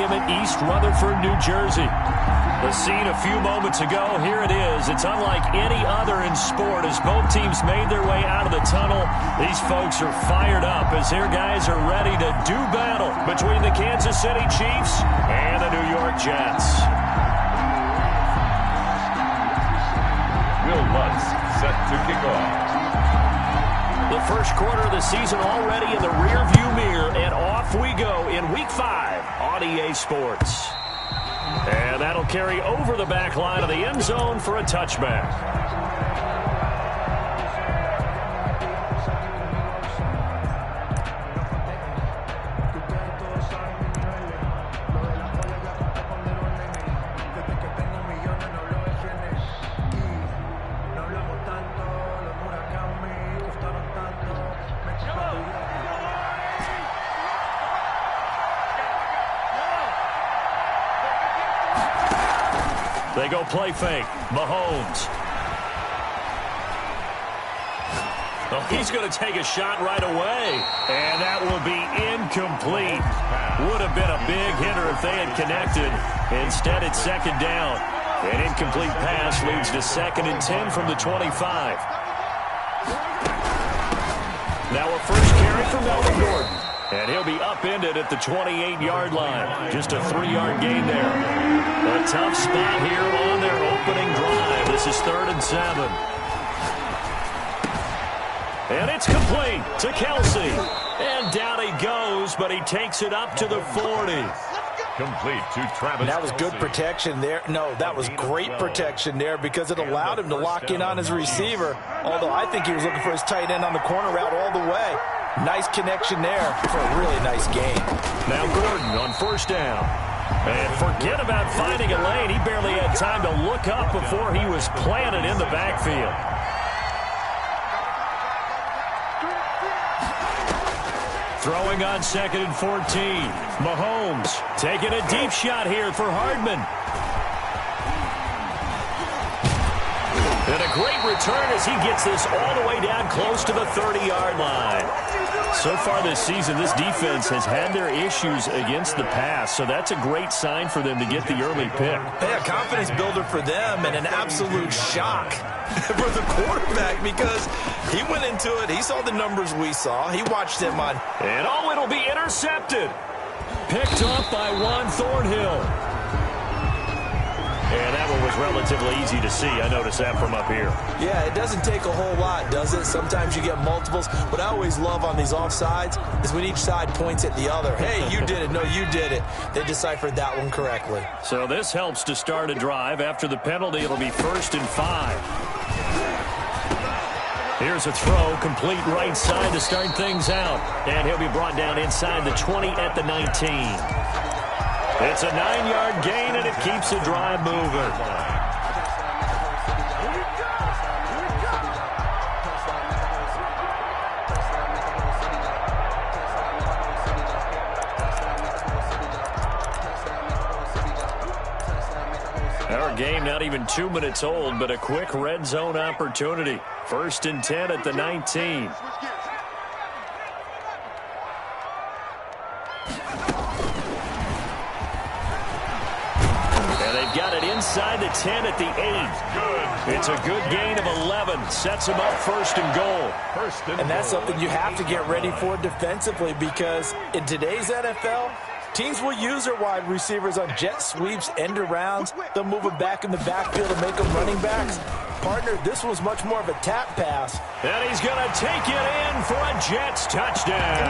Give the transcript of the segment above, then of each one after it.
Stadium in East Rutherford, New Jersey. The scene a few moments ago, here it is. It's unlike any other in sport as both teams made their way out of the tunnel. These folks are fired up as their guys are ready to do battle between the Kansas City Chiefs and the New York Jets. Will Lutz set to kick off. The first quarter of the season already in the rearview mirror, and off we go in Week 5 on EA Sports. And that'll carry over the back line of the end zone for a touchback. They go play fake. Mahomes. Oh, he's going to take a shot right away. And that will be incomplete. Would have been a big hitter if they had connected. Instead, it's second down. An incomplete pass leads to 2nd and 10 from the 25. Now a first carry for Melvin Gordon. And he'll be upended at the 28-yard line. Just a 3-yard gain there. A tough spot here on their opening drive. This is 3rd and 7. And it's complete to Kelsey. And down he goes, but he takes it up to the 40. Complete to Travis. That was good protection there. No, that was great protection there because it allowed him to lock in on his receiver. Although I think he was looking for his tight end on the corner route all the way. Nice connection there for a really nice gain. Now Gordon on first down. And forget about finding a lane. He barely had time to look up before he was planted in the backfield. Throwing on 2nd and 14. Mahomes taking a deep shot here for Hardman. And a great return as he gets this all the way down close to the 30-yard line. So far this season, this defense has had their issues against the pass, so that's a great sign for them to get the early pick. Hey, a confidence builder for them and an absolute shock for the quarterback because he went into it. He saw the numbers we saw. He watched them on. And oh, it'll be intercepted. Picked up by Juan Thornhill. And that one was relatively easy to see. I noticed that from up here. Yeah, it doesn't take a whole lot, does it? Sometimes you get multiples. What I always love on these offsides is when each side points at the other. Hey, you did it. No, you did it. They deciphered that one correctly. So this helps to start a drive. After the penalty, it'll be 1st and 5. Here's a throw, complete right side to start things out. And he'll be brought down inside the 20 at the 19. It's a 9-yard gain, and it keeps the drive moving. Our game not even 2 minutes old, but a quick red zone opportunity. 1st and 10 at the 19. Got it inside the 10 at the 8. It's a good gain of 11. Sets him up 1st and goal. And that's something you have to get ready for defensively because in today's NFL, teams will use their wide receivers on jet sweeps, end arounds. They'll move them back in the backfield and make them running backs. Partner, this was much more of a tap pass. And he's going to take it in for a Jets touchdown.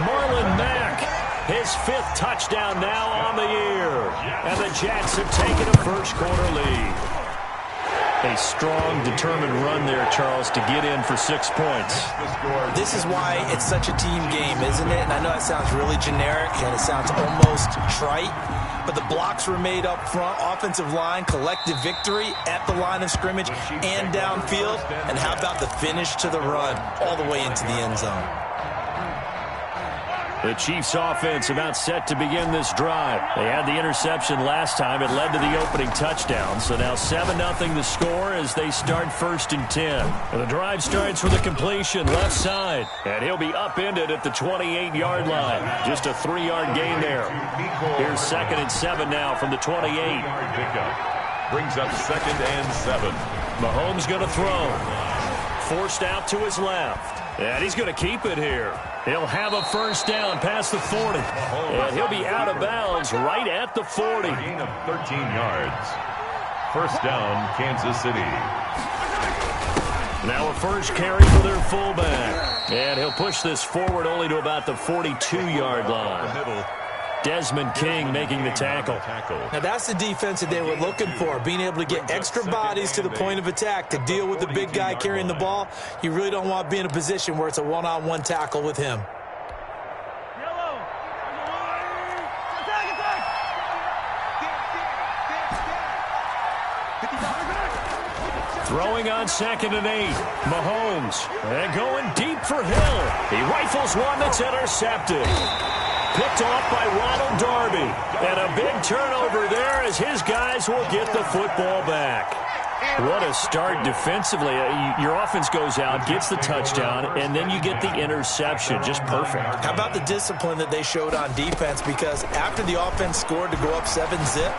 Marlon Mack. His 5th touchdown now on the year. And the Jets have taken a first quarter lead. A strong, determined run there, Charles, to get in for 6 points. This is why it's such a team game, isn't it? And I know it sounds really generic and it sounds almost trite, but the blocks were made up front, offensive line, collective victory at the line of scrimmage and downfield. And how about the finish to the run all the way into the end zone? The Chiefs offense about set to begin this drive. They had the interception last time. It led to the opening touchdown. So now 7-0 the score as they start 1st and 10. And the drive starts with a completion left side. And he'll be upended at the 28-yard line. Just a 3-yard gain there. Here's 2nd and 7 now from the 28. Brings up 2nd and 7. Mahomes going to throw. Forced out to his left. And he's going to keep it here. He'll have a first down past the 40. And he'll be out of bounds right at the 40. Gain of 13 yards. First down, Kansas City. Now a first carry for their fullback. And he'll push this forward only to about the 42-yard line. Desmond King making the tackle. Now that's the defense that they were looking for, being able to get extra bodies to the point of attack to deal with the big guy carrying the ball. You really don't want to be in a position where it's a one-on-one tackle with him. Throwing on 2nd and 8. Mahomes. And going deep for Hill. He rifles one that's intercepted. Picked off by Ronald Darby. And a big turnover there as his guys will get the football back. What a start defensively. Your offense goes out, gets the touchdown, and then you get the interception. Just perfect. How about the discipline that they showed on defense? Because after the offense scored to go up 7-zip,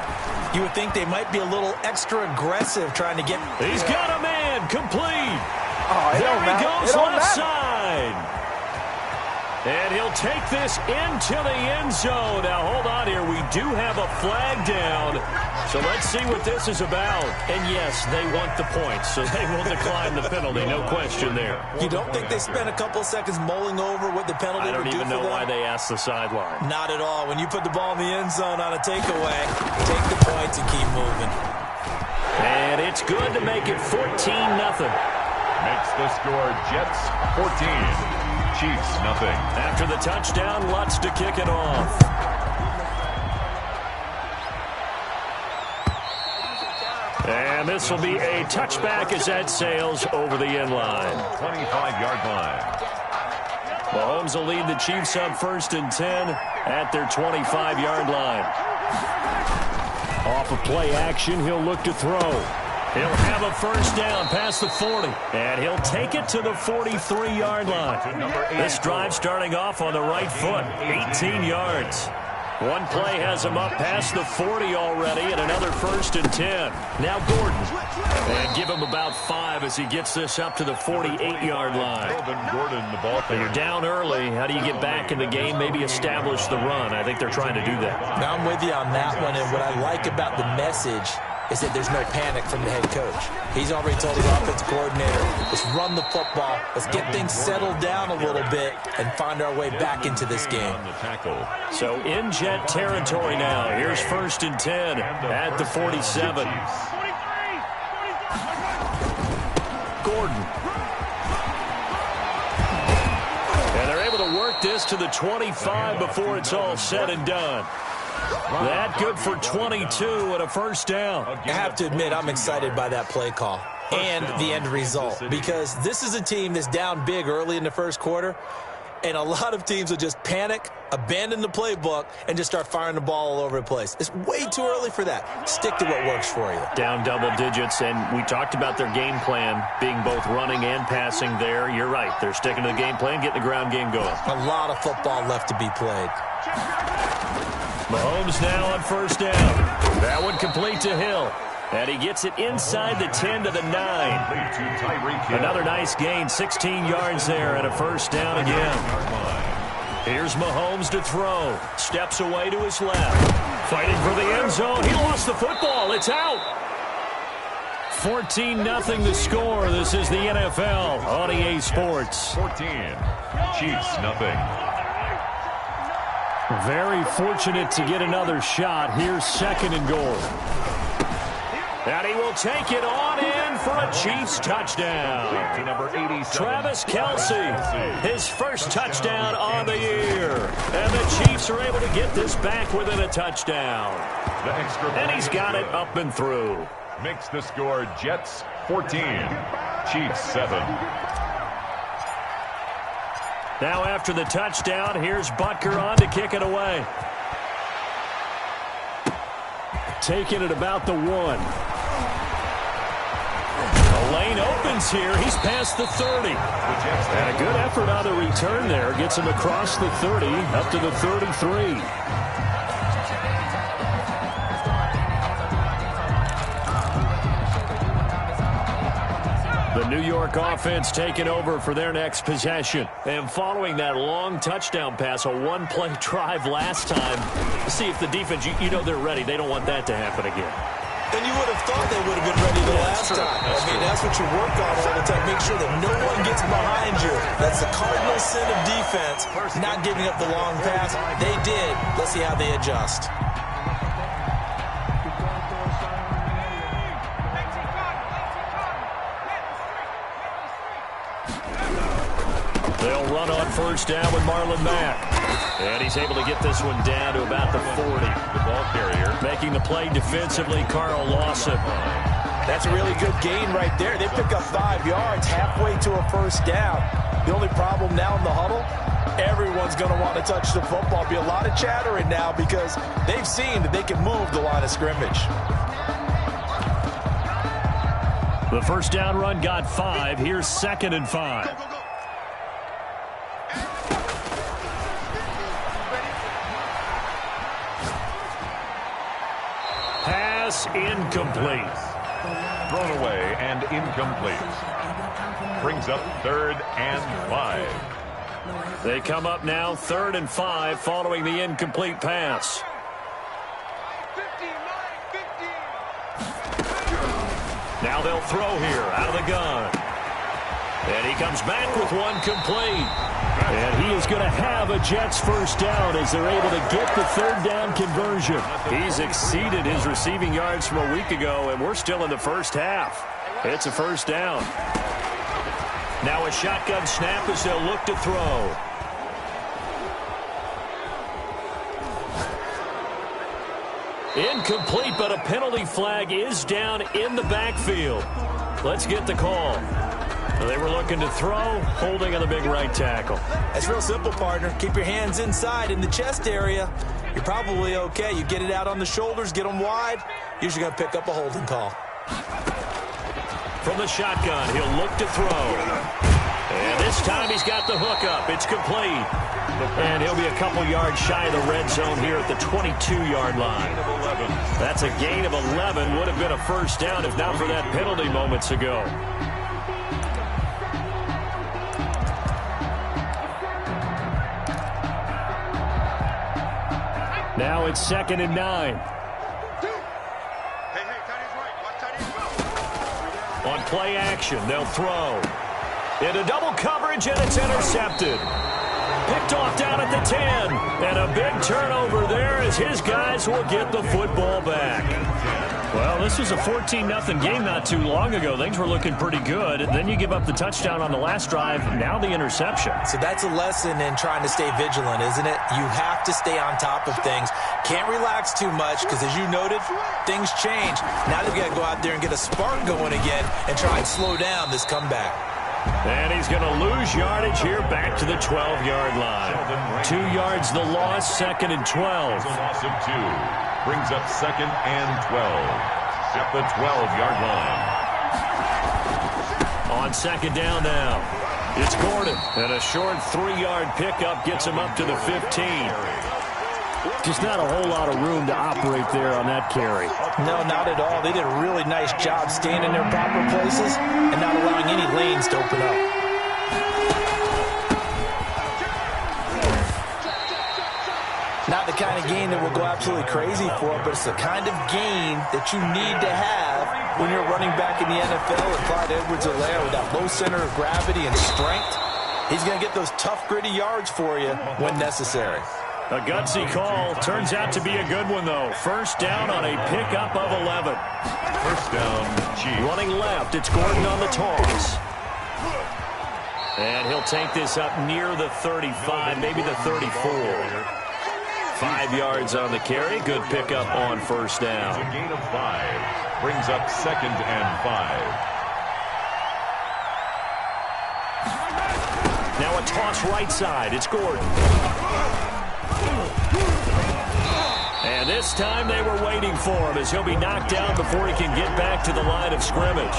you would think they might be a little extra aggressive trying to get... He's got a man complete. Oh, there he goes left side. And he'll take this into the end zone. Now, hold on here. We do have a flag down. So let's see what this is about. And, yes, they want the points, so they will decline the penalty. No question there. You don't think they spent a couple seconds mulling over what the penalty would do for them? I don't even know why they asked the sideline. Not at all. When you put the ball in the end zone on a takeaway, take the points and keep moving. And it's good to make it 14-0. Makes the score Jets 14. Chiefs, nothing. After the touchdown, Lutz to kick it off. And this will be a touchback as that sails over the end line. 25-yard line. Mahomes will lead the Chiefs up 1st and 10 at their 25-yard line. Off of play action, he'll look to throw. He'll have a first down past the 40. And he'll take it to the 43-yard line. This drive starting off on the right foot. 18 yards. One play has him up past the 40 already, and another 1st and 10. Now Gordon. And give him about 5 as he gets this up to the 48-yard line. Gordon, the ball. You're down early. How do you get back in the game? Maybe establish the run. I think they're trying to do that. Now I'm with you on that one, and what I like about the message is that there's no panic from the head coach. He's already told his offensive coordinator, let's run the football, let's get things settled down a little bit and find our way back into this game. So in Jet territory now. Here's 1st and 10 at the 47. Gordon. And they're able to work this to the 25 before it's all said and done. That good for 22 and a first down. I have to admit, I'm excited by that play call and the end result, because this is a team that's down big early in the first quarter, and a lot of teams will just panic, abandon the playbook, and just start firing the ball all over the place. It's way too early for that. Stick to what works for you. Down double digits, and we talked about their game plan being both running and passing there. You're right. They're sticking to the game plan, getting the ground game going. A lot of football left to be played. Mahomes now on first down. That one complete to Hill. And he gets it inside the 10 to the 9. Another nice gain, 16 yards there, and a first down again. Here's Mahomes to throw. Steps away to his left. Fighting for the end zone. He lost the football. It's out. 14-0 the score. This is the NFL on EA Sports. 14. Chiefs, nothing. Very fortunate to get another shot. Here's 2nd and goal. And he will take it on in for a Chiefs touchdown. Travis Kelce, his first touchdown on the year. And the Chiefs are able to get this back within a touchdown. And he's got it up and through. Makes the score Jets 14, Chiefs 7. Now after the touchdown, here's Butker on to kick it away. Taking it about the 1. The lane opens here. He's past the 30. And a good effort on the return there. Gets him across the 30, up to the 33. New York offense taking over for their next possession. And following that long touchdown pass, a one-play drive last time, see if the defense, you know they're ready. They don't want that to happen again. And you would have thought they would have been ready the last time. That's what you work on all the time. Make sure that no one gets behind you. That's the cardinal sin of defense, not giving up the long pass. They did. Let's see how they adjust. They'll run on first down with Marlon Mack. And he's able to get this one down to about the 40. The ball carrier. Making the play defensively, Carl Lawson. That's a really good gain right there. They pick up 5 yards halfway to a first down. The only problem now in the huddle, everyone's going to want to touch the football. Be a lot of chattering now because they've seen that they can move the line of scrimmage. The first down run got 5. Here's 2nd and 5. Pass incomplete. Thrown away and incomplete. Brings up 3rd and 5. They come up now 3rd and 5 following the incomplete pass. Now they'll throw here out of the gun. And he comes back with one complete. And he is going to have a Jets first down as they're able to get the 3rd down conversion. He's exceeded his receiving yards from a week ago, and we're still in the first half. It's a first down. Now a shotgun snap as they'll look to throw. Incomplete, but a penalty flag is down in the backfield. Let's get the call. They were looking to throw, holding on the big right tackle. That's real simple, partner. Keep your hands inside in the chest area. You're probably okay. You get it out on the shoulders, get them wide. Usually going to pick up a holding call. From the shotgun, he'll look to throw. And this time he's got the hook up. It's complete. And he'll be a couple yards shy of the red zone here at the 22-yard line. That's a gain of 11. Would have been a first down if not for that penalty moments ago. Now it's 2nd and 9. On play action, they'll throw. Into double coverage, and it's intercepted. Picked off down at the 10. And a big turnover there as his guys will get the football back. Well, this was a 14-0 game not too long ago. Things were looking pretty good. Then you give up the touchdown on the last drive. Now the interception. So that's a lesson in trying to stay vigilant, isn't it? You have to stay on top of things. Can't relax too much because, as you noted, things change. Now they've got to go out there and get a spark going again and try and slow down this comeback. And he's going to lose yardage here back to the 12-yard line. 2 yards the loss, 2nd and 12. It's a loss of 2. Brings up 2nd and 12 at the 12-yard line. On 2nd down now, it's Gordon. And a short 3-yard pickup gets him up to the 15. Just not a whole lot of room to operate there on that carry. No, not at all. They did a really nice job staying in their proper places and not allowing any lanes to open up. Not the kind of gain that will go absolutely crazy for, but it's the kind of gain that you need to have when you're running back in the NFL. And Clyde Edwards-Helaire with that low center of gravity and strength, he's going to get those tough, gritty yards for you when necessary. A gutsy call. Turns out to be a good one, though. First down on a pickup of 11. First down, Chiefs. Running left, it's Gordon on the toss. And he'll take this up near the 35, maybe the 34. 5 yards on the carry. Good pickup on first down. It's a gain of 5. Brings up 2nd and 5. Now a toss right side. It's Gordon. And this time they were waiting for him as he'll be knocked down before he can get back to the line of scrimmage.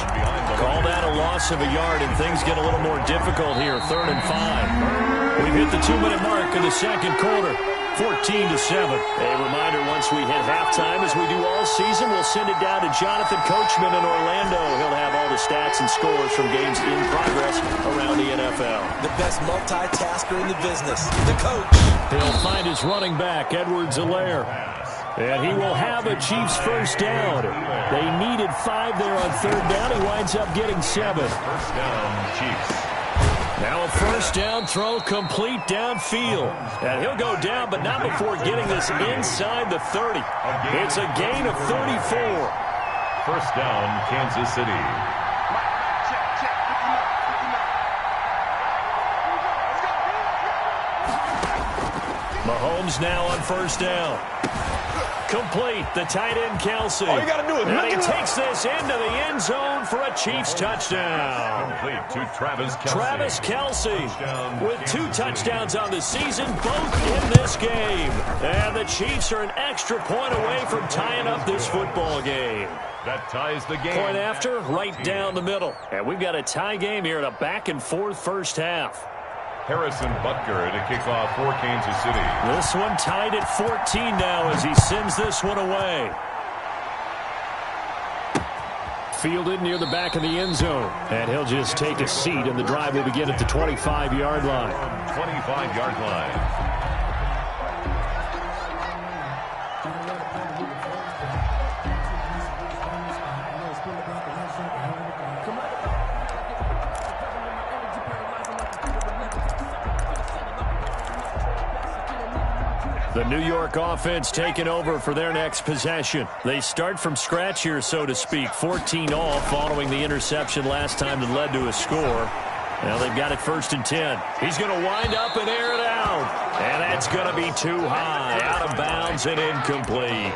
Call that a loss of a yard, and things get a little more difficult here. 3rd and 5. We've hit the 2-minute mark in the second quarter. 14-7. A reminder, once we hit halftime, as we do all season, we'll send it down to Jonathan Coachman in Orlando. He'll have all the stats and scores from games in progress around the NFL. The best multitasker in the business, the coach. He'll find his running back, Edwards-Helaire. And he will have a Chiefs first down. They needed 5 there on third down. He winds up getting 7. First down, Chiefs. Now a first down throw complete downfield. And he'll go down, but not before getting this inside the 30. It's a gain of 34. First down, Kansas City. Mahomes now on first down. Complete, the tight end Kelce. All you got to do is and he takes this into the end zone for a Chiefs touchdown. Complete to Travis Kelce. Travis Kelce with 2 touchdowns on the season, both in this game. And the Chiefs are an extra point away from tying up this football game. That ties the game. Point after, right down the middle. And we've got a tie game here in a back-and-forth first half. Harrison Butker to kick off for Kansas City. This one tied at 14 now as he sends this one away. Fielded near the back of the end zone. And he'll just take a seat, and the drive will begin at the 25-yard line. 25-yard line. The New York offense taking over for their next possession. They start from scratch here, so to speak. 14 all following the interception last time that led to a score. Now they've got it 1st and 10. He's going to wind up and air it out. And that's going to be too high. Out of bounds and incomplete.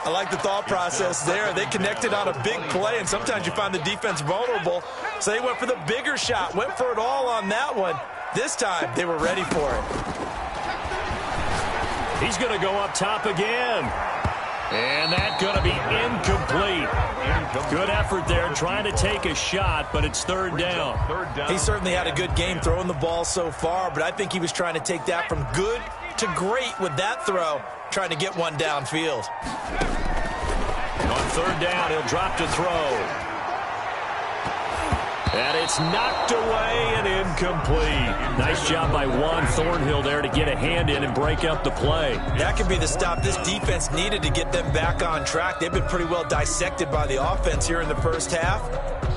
I like the thought process there. They connected on a big play, and sometimes you find the defense vulnerable. So they went for the bigger shot, went for it all on that one. This time, they were ready for it. He's going to go up top again. And that's going to be incomplete. Good effort there trying to take a shot, but it's third down. He certainly had a good game throwing the ball so far, but I think he was trying to take that from good to great with that throw, trying to get one downfield. On third down, he'll drop to throw. And it's knocked away and incomplete. Nice job by Juan Thornhill there to get a hand in and break up the play. That could be the stop this defense needed to get them back on track. They've been pretty well dissected by the offense here in the first half.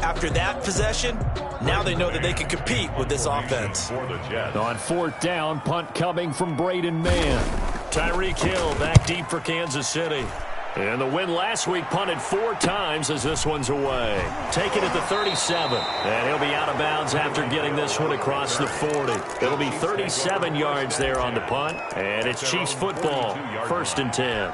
After that possession, now they know that they can compete with this offense. On fourth down, punt coming from Braden Mann. Tyreek Hill back deep for Kansas City. And the win last week punted 4 times as this one's away. Take it at the 37. And he'll be out of bounds after getting this one across the 40. It'll be 37 yards there on the punt. And it's Chiefs football, 1st and 10.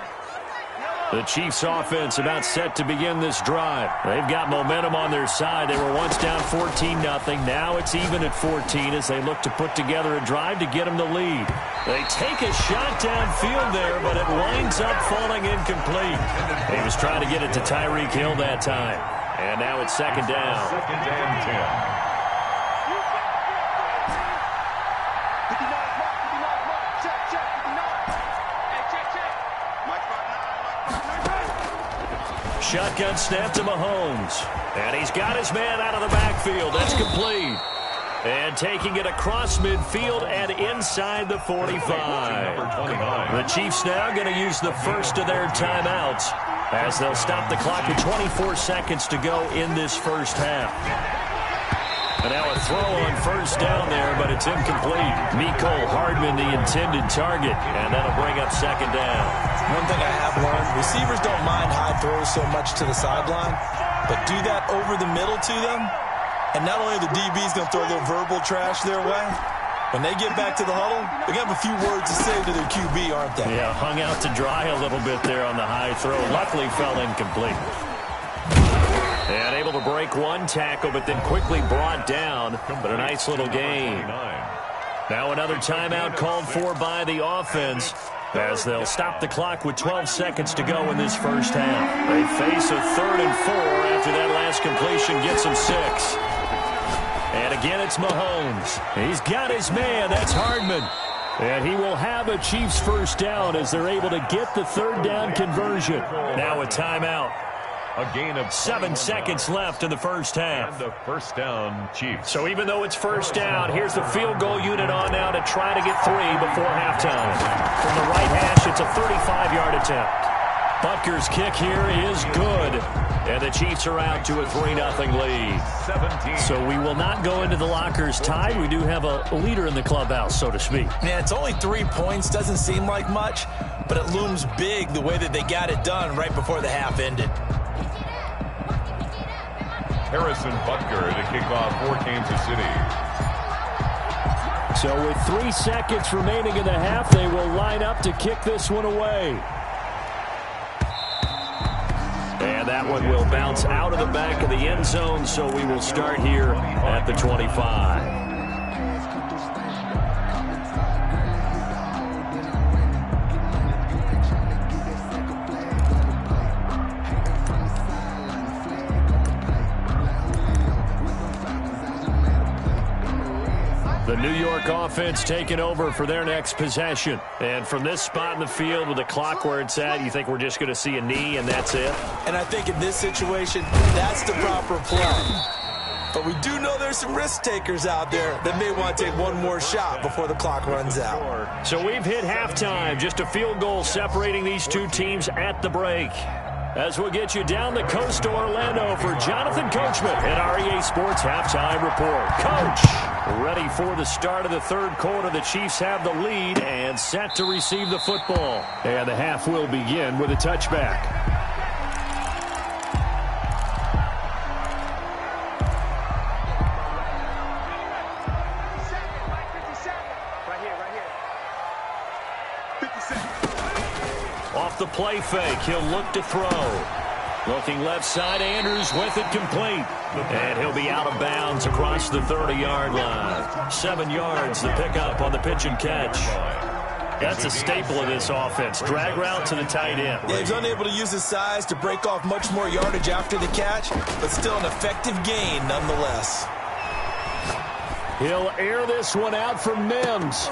The Chiefs offense about set to begin this drive. They've got momentum on their side. They were once down 14-0. Now it's even at 14 as they look to put together a drive to get them the lead. They take a shot downfield there, but it winds up falling incomplete. He was trying to get it to Tyreek Hill that time. And now it's 2nd down. 2nd and 10. Shotgun snap to Mahomes. And he's got his man out of the backfield. That's complete. And taking it across midfield and inside the 45. The Chiefs now going to use the first of their timeouts as they'll stop the clock with 24 seconds to go in this first half. And now a throw on first down there, but it's incomplete. Mecole Hardman, the intended target, and that'll bring up 2nd down. One thing I have learned, receivers don't mind high throws so much to the sideline, but do that over the middle to them, and not only are the DBs going to throw a little verbal trash their way, when they get back to the huddle, they're going to have a few words to say to their QB, aren't they? Yeah, hung out to dry a little bit there on the high throw. Luckily fell incomplete. And able to break one tackle, but then quickly brought down. But a nice little gain. Now another timeout called for by the offense as they'll stop the clock with 12 seconds to go in this first half. They face a 3rd and 4 after that last completion gets them 6. And again, it's Mahomes. He's got his man. That's Hardman. And he will have a Chiefs first down as they're able to get the third down conversion. Now a timeout. A gain of 7 seconds left in the first half. And the first down, Chiefs. So even though it's first down, here's the field goal unit on now to try to get 3 before halftime. From the right hash, it's a 35-yard attempt. Butker's kick here is good. And the Chiefs are out to a 3-0 lead. 17. So we will not go into the lockers tied. We do have a leader in the clubhouse, so to speak. Yeah, it's only 3 points. Doesn't seem like much, but it looms big the way that they got it done right before the half ended. Harrison Butker to kick off for Kansas City. So with 3 seconds remaining in the half, they will line up to kick this one away. And that one will bounce out of the back of the end zone, so we will start here at the 25. The New York offense taking over for their next possession. And from this spot in the field with the clock where it's at, you think we're just going to see a knee and that's it? And I think in this situation, that's the proper play. But we do know there's some risk takers out there that may want to take one more shot before the clock runs out. So we've hit halftime. Just a field goal separating these two teams at the break. As we'll get you down the coast to Orlando for Jonathan Coachman at our EA Sports Halftime Report. Coach, ready for the start of the third quarter. The Chiefs have the lead and set to receive the football. And the half will begin with a touchback. The play fake. He'll look to throw. Looking left side, Andrews with it complete. And he'll be out of bounds across the 30-yard line. 7 yards to pick up on the pitch and catch. That's a staple of this offense. Drag route to the tight end. Yeah, he's unable to use his size to break off much more yardage after the catch, but still an effective gain nonetheless. He'll air this one out from Mims.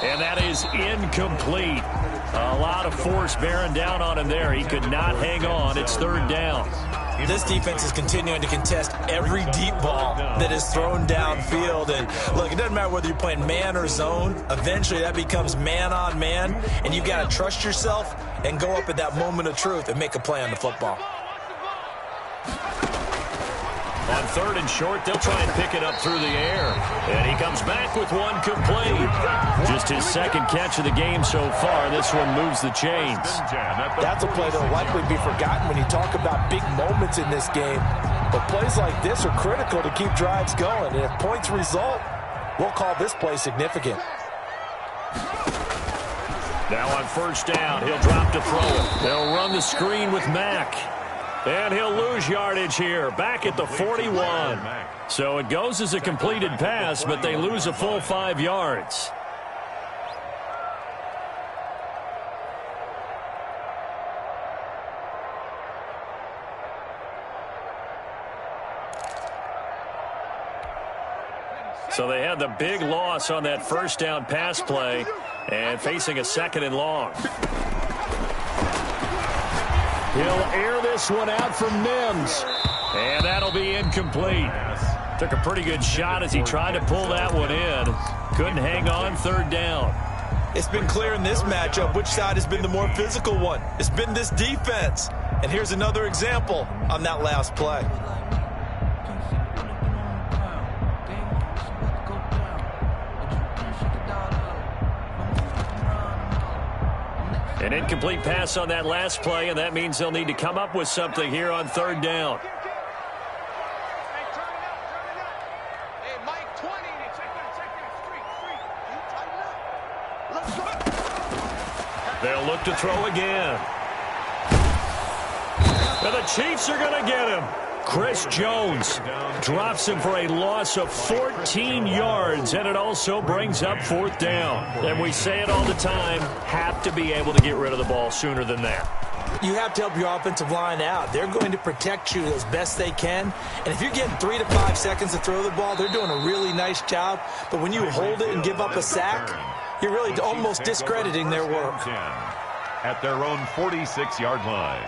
And that is incomplete. A lot of force bearing down on him there. He could not hang on. It's third down. This defense is continuing to contest every deep ball that is thrown downfield. And look, it doesn't matter whether you're playing man or zone. Eventually that becomes man on man. And you've got to trust yourself and go up at that moment of truth and make a play on the football. On third and short, they'll try and pick it up through the air. And he comes back with one complete. Just his second catch of the game so far. This one moves the chains. That's a play that will likely be forgotten when you talk about big moments in this game. But plays like this are critical to keep drives going. And if points result, we'll call this play significant. Now on first down, he'll drop to throw it. They'll run the screen with Mack. And he'll lose yardage here, back at the 41. So it goes as a completed pass, but they lose a full 5 yards. So they had the big loss on that first down pass play and facing a second and long. He'll air this one out from Mims. And that'll be incomplete. Took a pretty good shot as he tried to pull that one in. Couldn't hang on, third down. It's been clear in this matchup which side has been the more physical one. It's been this defense. And here's another example on that last play. An incomplete pass on that last play, and that means they'll need to come up with something here on third down. They'll look to throw again. And the Chiefs are going to get him. Chris Jones drops him for a loss of 14 yards, and it also brings up fourth down. And we say it all the time, have to be able to get rid of the ball sooner than that. You have to help your offensive line out. They're going to protect you as best they can. And if you're getting 3 to 5 seconds to throw the ball, they're doing a really nice job. But when you hold it and give up a sack, You're really almost discrediting their work. 10 at their own 46-yard line.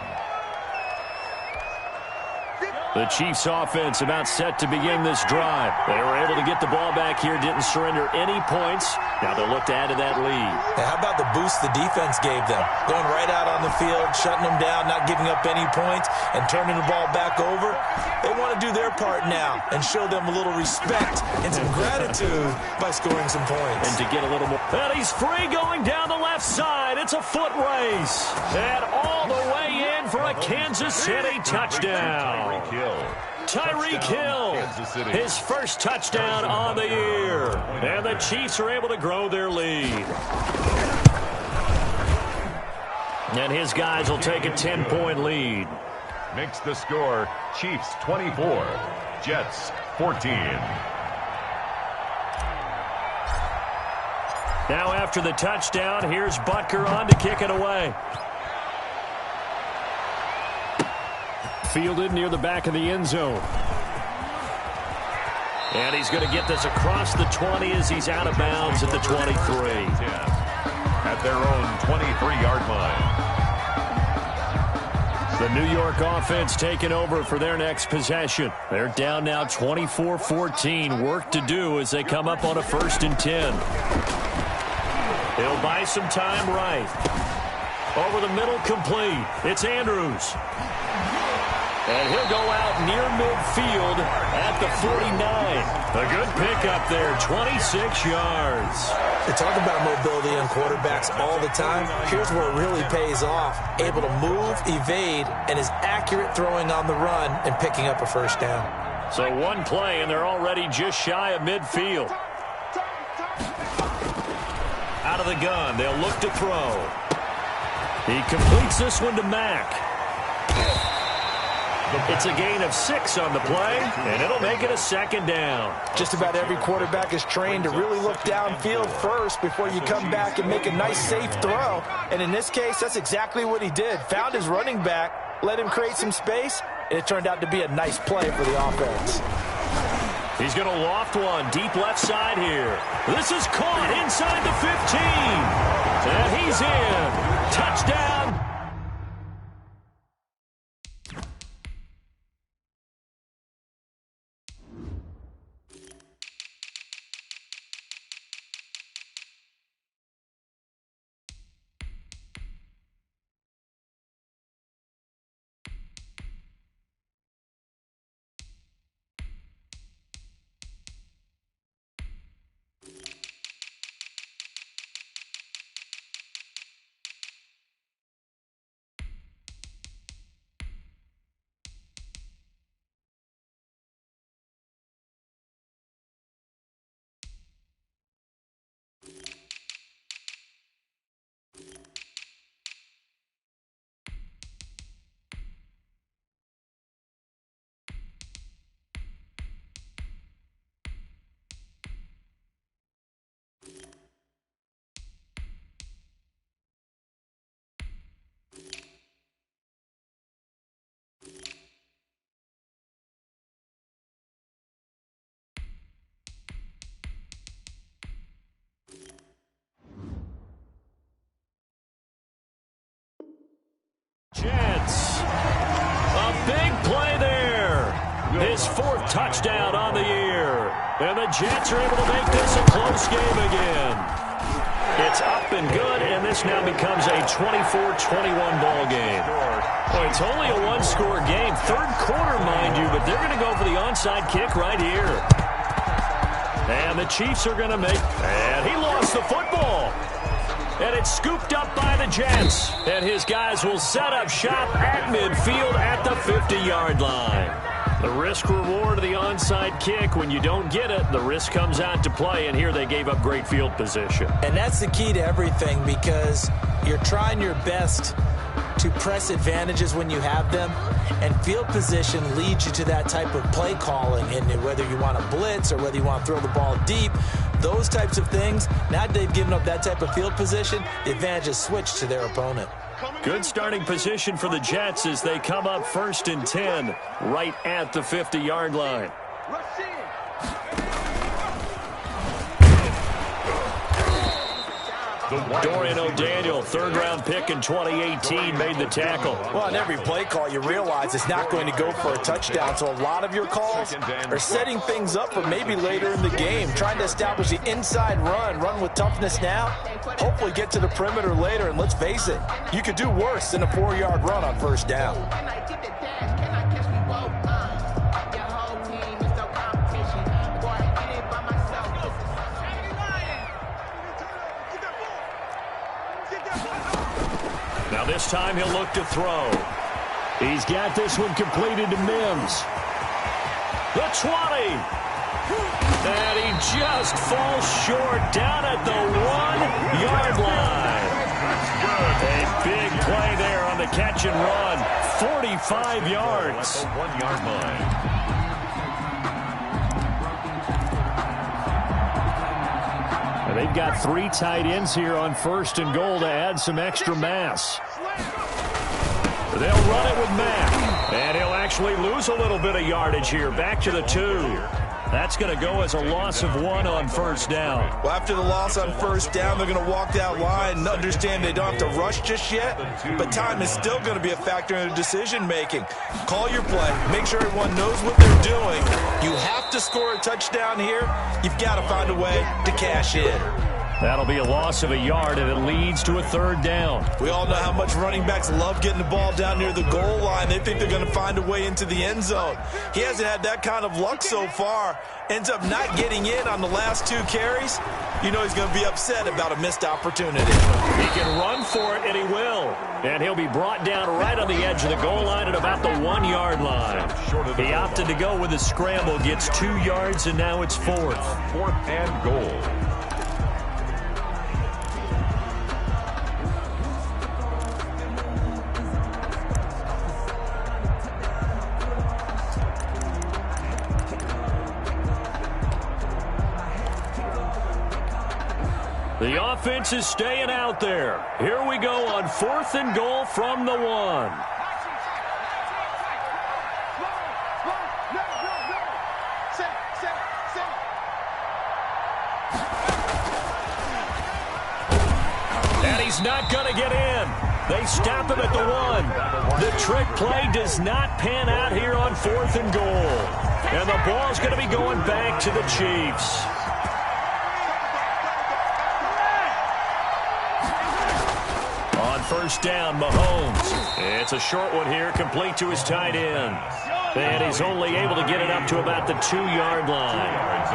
The Chiefs offense about set to begin this drive. They were able to get the ball back here, didn't surrender any points. Now they'll look to add to that lead. How about the boost the defense gave them? Going right out on the field, shutting them down, not giving up any points, and turning the ball back over. They want to do their part now and show them a little respect and some gratitude by scoring some points. And to get a little more. And he's free going down the left side. It's a foot race. And all the way in for a Kansas City touchdown. Tyreek Hill, his first touchdown on the year. And the Chiefs are able to grow their lead. And his guys will take a 10-point lead. Makes the score Chiefs 24, Jets 14. Now after the touchdown, here's Butker on to kick it away. Fielded near the back of the end zone. And he's going to get this across the 20 as he's out of bounds at the 23. At their own 23-yard line. The New York offense taking over for their next possession. They're down now 24-14. Work to do as they come up on a 1st and 10. He'll buy some time right. Over the middle, complete. It's Andrews. And he'll go out near midfield at the 49. A good pickup there, 26 yards. They talk about mobility on quarterbacks all the time. Here's where it really pays off. Able to move, evade, and is accurate throwing on the run and picking up a first down. So one play, and they're already just shy of midfield. Out of the gun, they'll look to throw. He completes this one to Mack. It's a gain of 6 on the play, and it'll make it a 2nd down. Just about every quarterback is trained to really look downfield first before you come back and make a nice, safe throw. And in this case, that's exactly what he did. Found his running back, let him create some space, and it turned out to be a nice play for the offense. He's going to loft one deep left side here. This is caught inside the 15. And he's in. Touchdown. Jets. A big play there. His 4th touchdown on the year. And the Jets are able to make this a close game again. It's up and good, and this now becomes a 24-21 ball game. Well, it's only a one-score game. 3rd quarter, mind you, but they're going to go for the onside kick right here. And the Chiefs are going to make... And he lost the football. And it's scooped up by the Jets. And his guys will set up shop at midfield at the 50-yard line. The risk-reward of the onside kick, when you don't get it, the risk comes out to play, and here they gave up great field position. And that's the key to everything, because you're trying your best to press advantages when you have them, and field position leads you to that type of play calling, and whether you want to blitz or whether you want to throw the ball deep, those types of things. Now that they've given up that type of field position, the advantage is switched to their opponent. Good starting position for the Jets as they come up 1st and 10 right at the 50-yard line. Dorian O'Daniel, third-round pick in 2018, made the tackle. Well, on every play call, you realize it's not going to go for a touchdown, so a lot of your calls are setting things up for maybe later in the game, trying to establish the inside run with toughness now, hopefully get to the perimeter later, and let's face it, you could do worse than a 4-yard run on first down. Now this time he'll look to throw. He's got this one completed to Mims. The 20. And he just falls short down at the 1-yard line. A big play there on the catch and run. 45 yards. The 1-yard line. They've got 3 tight ends here on first and goal to add some extra mass. They'll run it with Mack. And he'll actually lose a little bit of yardage here. Back to the 2. That's going to go as a loss of 1 on first down. Well, after the loss on first down, they're going to walk that line and understand they don't have to rush just yet. But time is still going to be a factor in their decision-making. Call your play. Make sure everyone knows what they're doing. You have to score a touchdown here. You've got to find a way to cash in. That'll be a loss of a yard, and it leads to a third down. We all know how much running backs love getting the ball down near the goal line. They think they're going to find a way into the end zone. He hasn't had that kind of luck so far. Ends up not getting in on the last 2 carries. You know he's going to be upset about a missed opportunity. He can run for it, and he will. And he'll be brought down right on the edge of the goal line at about the 1-yard line. He opted to go with a scramble, gets 2 yards, and now it's 4th. 4th and goal. The offense is staying out there. Here we go on 4th and goal from the 1. And he's not going to get in. They stop him at the 1. The trick play does not pan out here on 4th and goal. And the ball's going to be going back to the Chiefs. First down, Mahomes. It's a short one here, complete to his tight end. And he's only able to get it up to about the 2-yard line.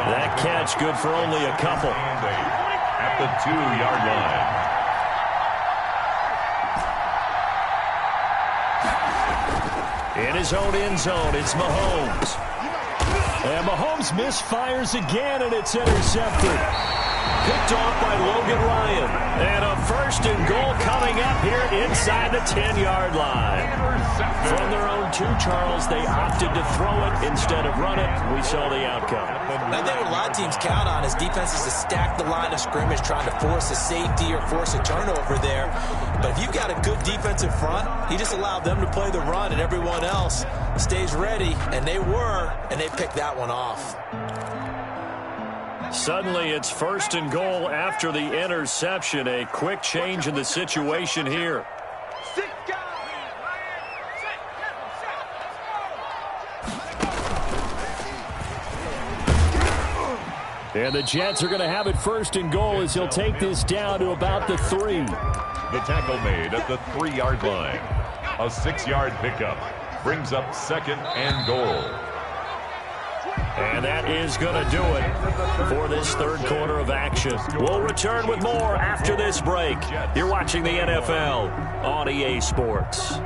That catch good for only a couple. At the 2-yard line. In his own end zone, it's Mahomes. And Mahomes misfires again, and it's intercepted. Picked off by Logan Ryan. And a first and goal coming up here inside the 10-yard line. From their own 2, Charles, they opted to throw it instead of run it. We saw the outcome. I think what a lot of teams count on is defenses to stack the line of scrimmage, trying to force a safety or force a turnover there. But if you've got a good defensive front, you just allow them to play the run, and everyone else stays ready. And they were, and they picked that one off. Suddenly, it's first and goal after the interception. A quick change in the situation here. And the Jets are going to have it first and goal as he'll take this down to about the 3. The tackle made at the 3-yard line. A 6-yard pickup brings up 2nd and goal. And that is going to do it for this third quarter of action. We'll return with more after this break. You're watching the NFL on EA Sports.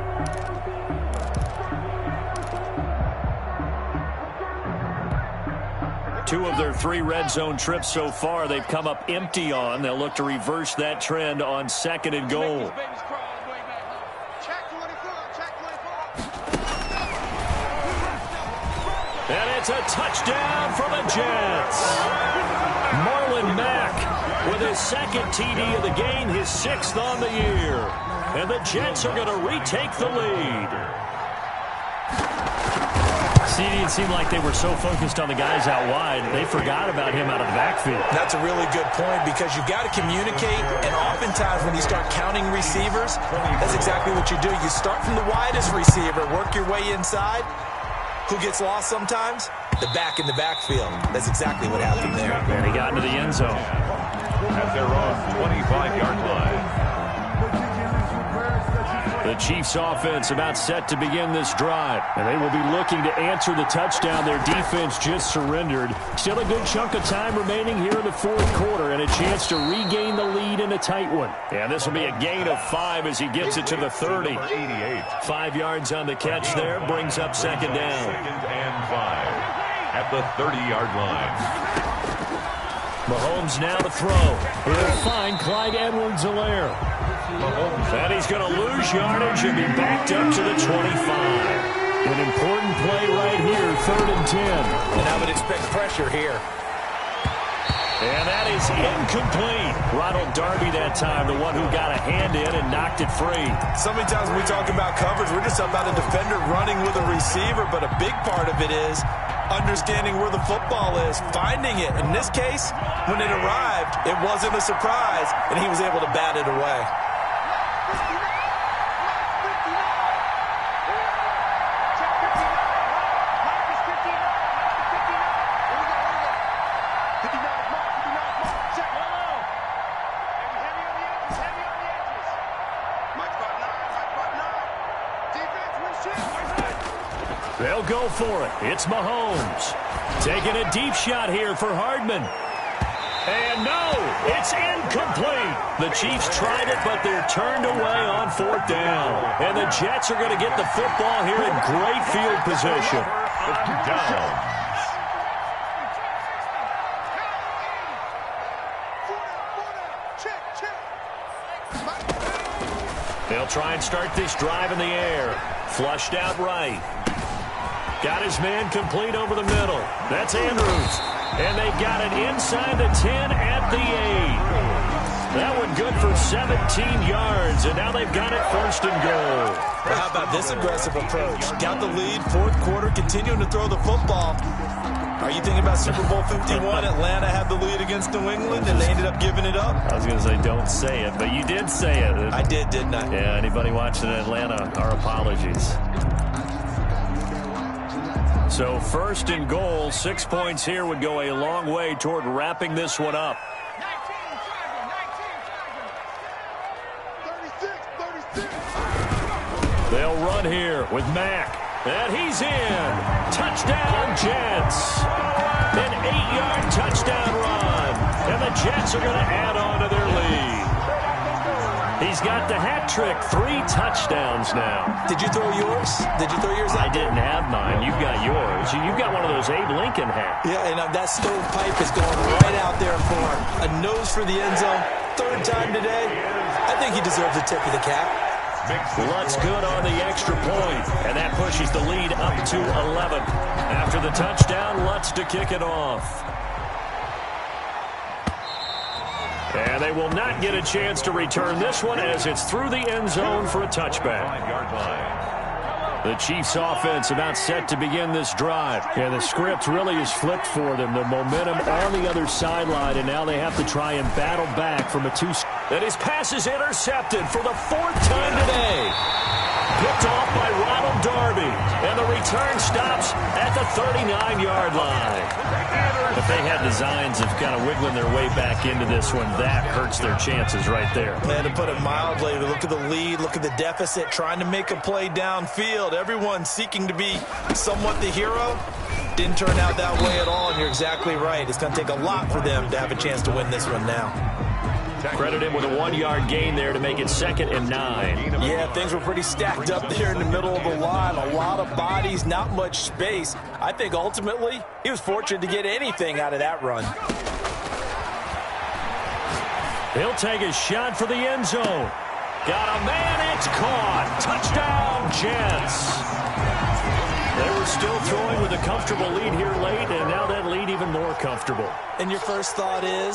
Two of their 3 red zone trips so far they've come up empty on. They'll look to reverse that trend on 2nd and goal. And it's a touchdown for the Jets. Marlon Mack with his 2nd TD of the game, his 6th on the year. And the Jets are going to retake the lead. See, it seemed like they were so focused on the guys out wide, they forgot about him out of the backfield. That's a really good point because you've got to communicate, and oftentimes when you start counting receivers, that's exactly what you do. You start from the widest receiver, work your way inside. Who gets lost sometimes? The back in the backfield. That's exactly what happened there. And he got into the end zone. At their own 25-yard line. The Chiefs offense about set to begin this drive. And they will be looking to answer the touchdown their defense just surrendered. Still a good chunk of time remaining here in the fourth quarter and a chance to regain the lead in a tight one. And this will be a gain of 5 as he gets it to the 30. 5 yards on the catch there, brings up second down. 2nd and 5 at the 30-yard line. Mahomes now to throw. He'll find Clyde Edwards-Helaire. And he's going to lose yardage and be backed up to the 25. An important play right here, 3rd and 10. And I would expect pressure here. And that is incomplete. Ronald Darby that time, the one who got a hand in and knocked it free. So many times when we talk about coverage, we're just about a defender running with a receiver, but a big part of it is understanding where the football is, finding it. In this case, when it arrived, it wasn't a surprise, and he was able to bat it away. They'll go for it. It's Mahomes. Taking a deep shot here for Hardman. And no, it's incomplete. The Chiefs tried it, but they're turned away on 4th down. And the Jets are going to get the football here in great field position. They'll try and start this drive in the air. Flushed out right. Got his man complete over the middle. That's Andrews. And they've got it inside the 10 at the 8. That one good for 17 yards, and now they've got it 1st and goal. Well, how about this aggressive approach? Got the lead, 4th quarter, continuing to throw the football. Are you thinking about Super Bowl 51? Atlanta had the lead against New England, and they ended up giving it up? I was going to say don't say it, but you did say it. I did, didn't I? Yeah, anybody watching Atlanta, our apologies. So 1st and goal, 6 points here would go a long way toward wrapping this one up. 36. They'll run here with Mack. And he's in. Touchdown, Jets. An 8-yard touchdown run. And the Jets are going to add on to their lead. He's got the hat trick, 3 touchdowns now. Did you throw yours? Did you throw yours I out there? didn't have mine. You've got yours. You've got one of those Abe Lincoln hats. Yeah, and that stovepipe is going right out there for a nose for the end zone. 3rd time today. I think he deserves a tip of the cap. Lutz good on the extra point, and that pushes the lead up to 11. After the touchdown, Lutz to kick it off. And they will not get a chance to return this one as it's through the end zone for a touchback. 5-yard line. The Chiefs offense about set to begin this drive. And the script really is flipped for them. The momentum on the other sideline, and now they have to try and battle back from a 2. And his pass is intercepted for the 4th time today. Picked off by Ronald Darby. And the return stops at the 39-yard line. If they had designs of kind of wiggling their way back into this one, that hurts their chances right there. Man, to put it mildly, look at the lead, look at the deficit, trying to make a play downfield. Everyone seeking to be somewhat the hero. Didn't turn out that way at all, and you're exactly right. It's going to take a lot for them to have a chance to win this one now. Credit him with a 1-yard gain there to make it 2nd and 9. Yeah, things were pretty stacked up there in the middle of the line. A lot of bodies, not much space. I think ultimately he was fortunate to get anything out of that run. He'll take a shot for the end zone. Got a man, it's caught. Touchdown, Jets. They were still throwing with a comfortable lead here late, and now that lead even more comfortable. And your first thought is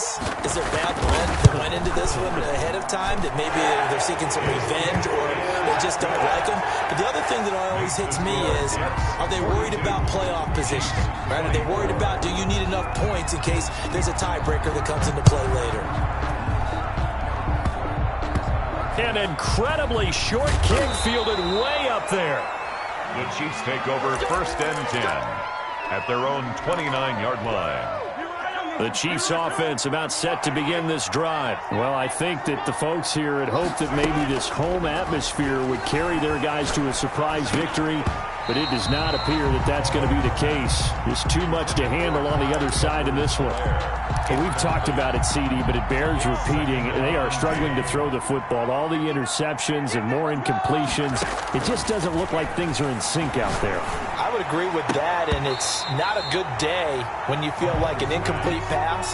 there bad blood that went into this one ahead of time, that maybe they're seeking some revenge or they just don't like them? But the other thing that always hits me is, are they worried about playoff positioning? Right? Are they worried about, do you need enough points in case there's a tiebreaker that comes into play later? An incredibly short kick fielded way up there. The Chiefs take over 1st and 10 at their own 29-yard line. The Chiefs offense about set to begin this drive. Well, I think that the folks here had hoped that maybe this home atmosphere would carry their guys to a surprise victory, but it does not appear that that's going to be the case. There's too much to handle on the other side in this one. And we've talked about it, CD, but it bears repeating. They are struggling to throw the football. All the interceptions and more incompletions. It just doesn't look like things are in sync out there. I would agree with that, and it's not a good day when you feel like an incomplete pass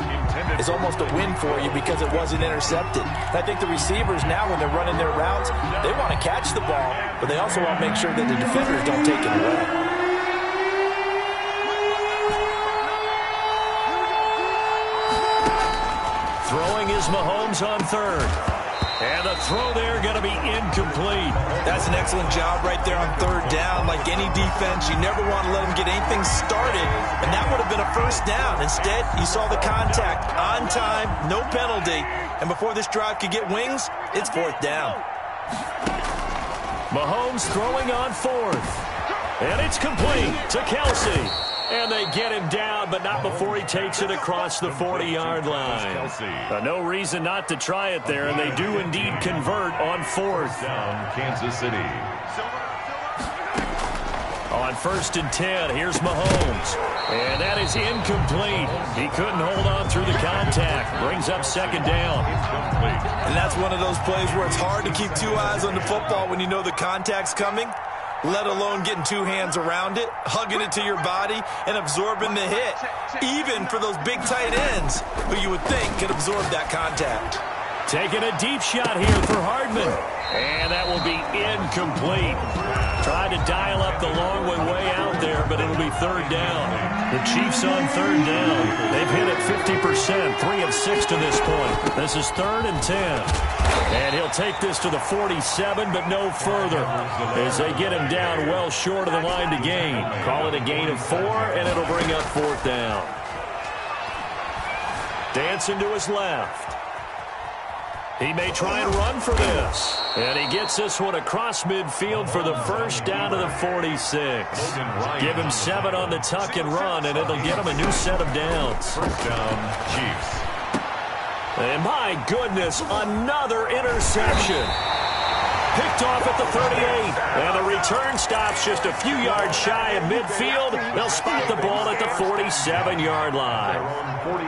is almost a win for you because it wasn't intercepted. And I think the receivers now, when they're running their routes, they want to catch the ball, but they also want to make sure that the defenders don't take it away. Throwing is Mahomes on 3rd. And the throw there going to be incomplete. That's an excellent job right there on 3rd down. Like any defense, you never want to let them get anything started, and that would have been a 1st down. Instead, you saw the contact on time, no penalty, and before this drive could get wings, it's 4th down. Mahomes throwing on 4th. And it's complete to Kelsey. And they get him down, but not before he takes it across the 40-yard line. No reason not to try it there, and they do indeed convert on 4th. Down Kansas City. On 1st and 10, here's Mahomes. And that is incomplete. He couldn't hold on through the contact. Brings up 2nd down. And that's one of those plays where it's hard to keep 2 eyes on the football when you know the contact's coming, let alone getting 2 hands around it, hugging it to your body, and absorbing the hit. Even for those big tight ends who you would think could absorb that contact. Taking a deep shot here for Hardman. And that will be incomplete. Tried to dial up the long one way out there, but it'll be 3rd down. The Chiefs on 3rd down. They've hit it 50%, 3 of 6 to this point. This is 3rd and 10. And he'll take this to the 47, but no further, as they get him down well short of the line to gain. Call it a gain of 4, and it'll bring up 4th down. Dancing to his left. He may try and run for this. And he gets this one across midfield for the 1st down to the 46. Give him 7 on the tuck and run, and it'll get him a new set of downs. 1st down, Chiefs. And my goodness, another interception. Picked off at the 38. And the return stops just a few yards shy of midfield. They'll spot the ball at the 47-yard line.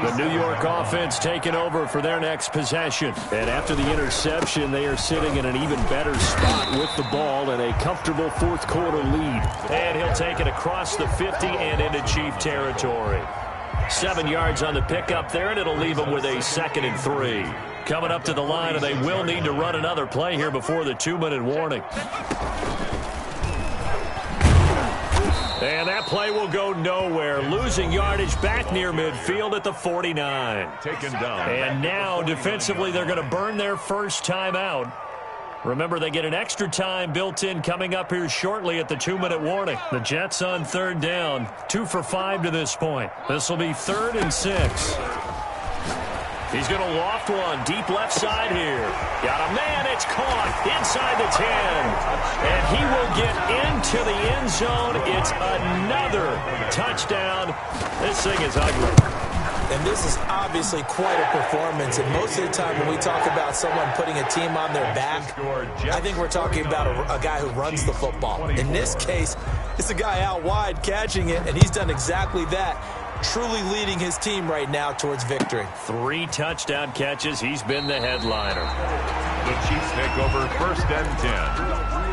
The New York offense taking over for their next possession. And after the interception, they are sitting in an even better spot with the ball and a comfortable 4th quarter lead. And he'll take it across the 50 and into Chief territory. 7 yards on the pickup there, and it'll leave them with a 2nd and 3. Coming up to the line, and they will need to run another play here before the 2-minute warning. And that play will go nowhere. Losing yardage back near midfield at the 49. Taken down. And now, defensively, they're going to burn their first timeout. Remember, they get an extra time built in coming up here shortly at the 2-minute warning. The Jets on 3rd down, 2 for 5 to this point. This will be 3rd and 6. He's going to loft one deep left side here. Got a man, it's caught inside the 10. And he will get into the end zone. It's another touchdown. This thing is ugly. And this is obviously quite a performance. And most of the time when we talk about someone putting a team on their back, I think we're talking about a guy who runs the football. In this case, it's a guy out wide catching it, and he's done exactly that, truly leading his team right now towards victory. 3 touchdown catches. He's been the headliner. The Chiefs take over 1st and 10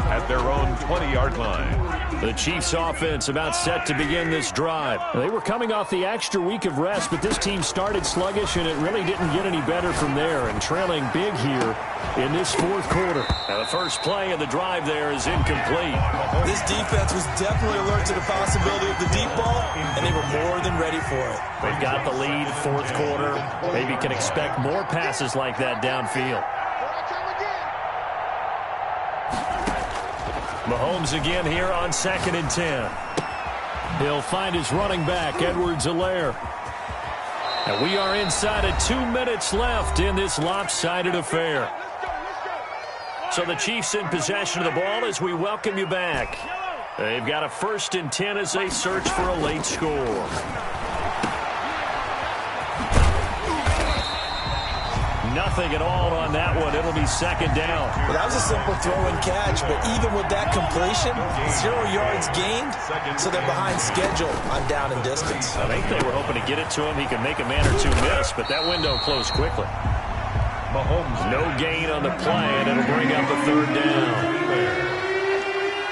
at their own 20-yard line. The Chiefs offense about set to begin this drive. They were coming off the extra week of rest, but this team started sluggish, and it really didn't get any better from there, and trailing big here in this 4th quarter. Now, the first play of the drive there is incomplete. This defense was definitely alert to the possibility of the deep ball, and they were more than ready for it. They've got the lead, 4th quarter. Maybe can expect more passes like that downfield. Mahomes again here on 2nd and 10. He'll find his running back, Edwards-Helaire. And we are inside of 2 minutes left in this lopsided affair. So the Chiefs in possession of the ball as we welcome you back. They've got a 1st and 10 as they search for a late score. Nothing at all on that one. It'll be 2nd down. Well, that was a simple throw and catch, but even with that completion, 0 yards gained, so they're behind schedule on down and distance. I think they were hoping to get it to him. He could make a man or two miss, but that window closed quickly. Mahomes, no gain on the play, and it'll bring up a 3rd down.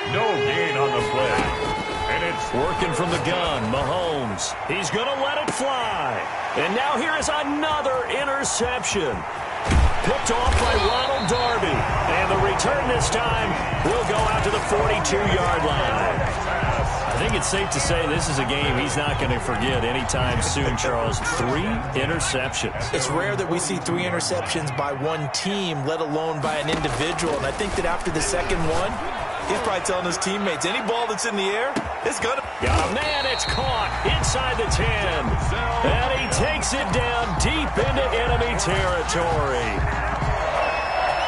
No gain on the play. And it's working from the gun. Mahomes. He's going to let it fly. And now here is another interception. Picked off by Ronald Darby. And the return this time will go out to the 42-yard line. I think it's safe to say this is a game he's not going to forget anytime soon, Charles. 3 interceptions. It's rare that we see 3 interceptions by one team, let alone by an individual. And I think that after the second one, he's probably telling his teammates, any ball that's in the air, it's going to... Got a man, it's caught inside the 10. And he takes it down deep into enemy territory.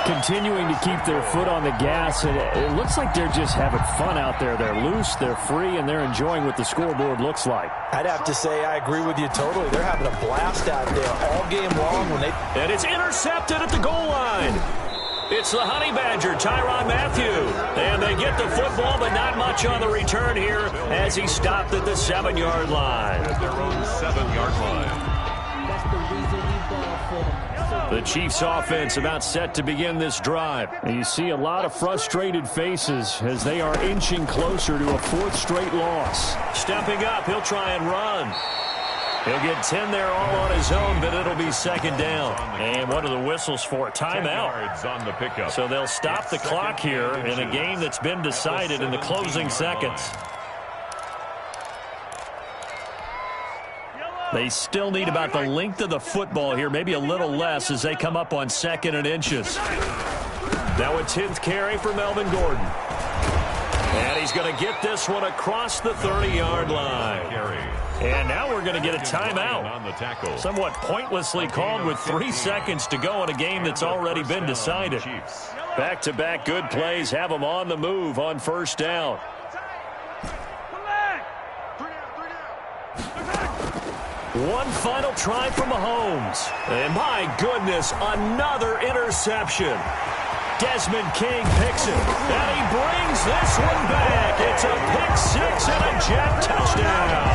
Continuing to keep their foot on the gas, and it looks like they're just having fun out there. They're loose, they're free, and they're enjoying what the scoreboard looks like. I'd have to say I agree with you totally. They're having a blast out there all game long. And it's intercepted at the goal line. It's the Honey Badger, Tyrann Mathieu. And they get the football, but not much on the return here as he stopped at the 7-yard line. At their own 7-yard line. The Chiefs offense about set to begin this drive. And you see a lot of frustrated faces as they are inching closer to a 4th straight loss. Stepping up, he'll try and run. He'll get 10 there all on his own, but it'll be 2nd down. And what are the whistles for? Timeout. On the pickup. So they'll stop the clock here in a game that's been decided in the closing seconds. They still need about the length of the football here, maybe a little less as they come up on 2nd and inches. Now a 10th carry for Melvin Gordon. And he's going to get this one across the 30-yard line. And now we're going to get a timeout. Somewhat pointlessly called with 3 seconds to go in a game that's already been decided. Back-to-back good plays have them on the move on 1st down. One final try from Mahomes. And my goodness, another interception. Desmond King picks it. And he brings this one back. It's a pick-6 and a Jet touchdown.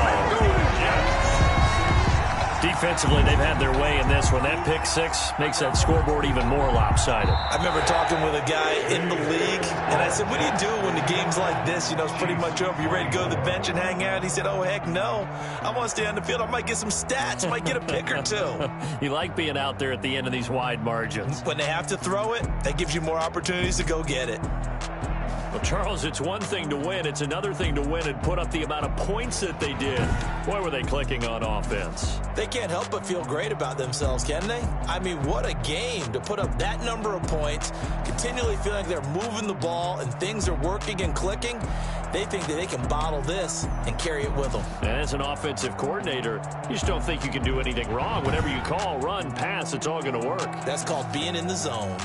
Defensively, they've had their way in this one. That pick-6 makes that scoreboard even more lopsided. I remember talking with a guy in the league, and I said, what do you do when the game's like this? You know, it's pretty much over. You ready to go to the bench and hang out? He said, oh, heck no. I want to stay on the field. I might get some stats. I might get a pick or 2. You like being out there at the end of these wide margins. When they have to throw it, that gives you more opportunities to go get it. Well, Charles, it's one thing to win. It's another thing to win and put up the amount of points that they did. Boy, were they clicking on offense. They can't help but feel great about themselves, can they? I mean, what a game to put up that number of points, continually feeling like they're moving the ball and things are working and clicking. They think that they can bottle this and carry it with them. And as an offensive coordinator, you just don't think you can do anything wrong. Whatever you call, run, pass, it's all going to work. That's called being in the zone.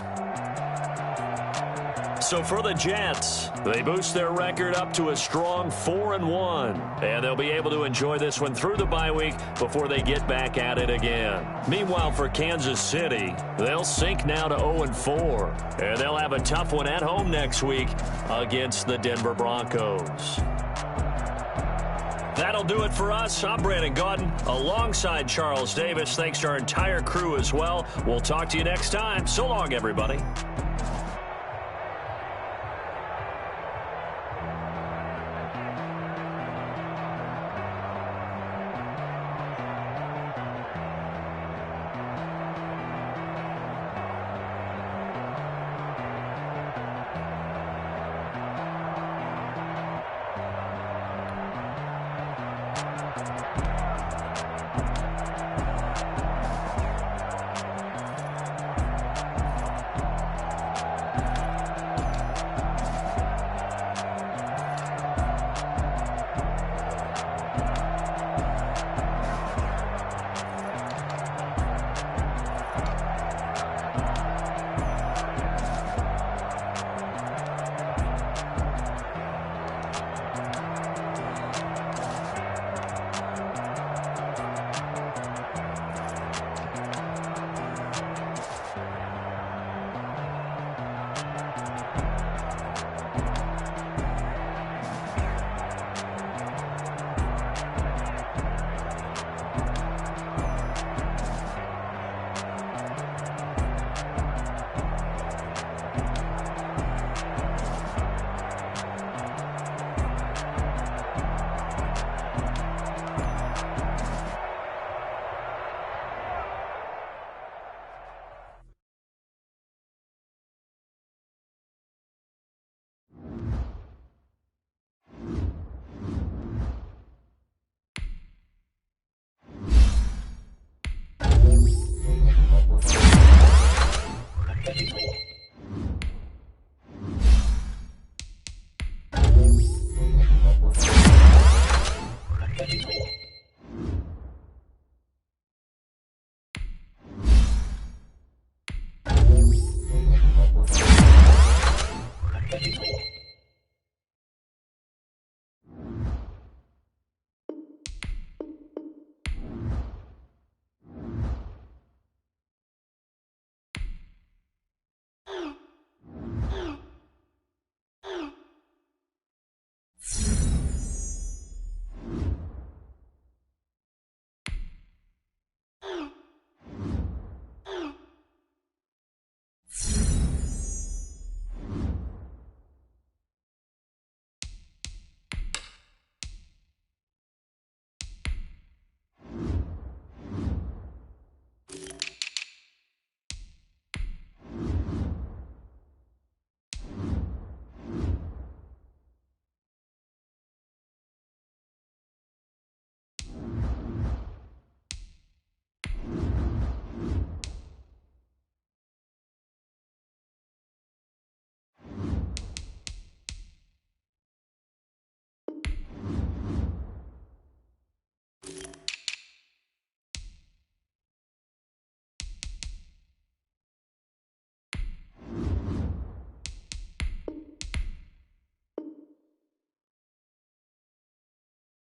So for the Jets, they boost their record up to a strong 4-1. And they'll be able to enjoy this one through the bye week before they get back at it again. Meanwhile, for Kansas City, they'll sink now to 0-4. And they'll have a tough one at home next week against the Denver Broncos. That'll do it for us. I'm Brandon Gaudin alongside Charles Davis. Thanks to our entire crew as well. We'll talk to you next time. So long, everybody.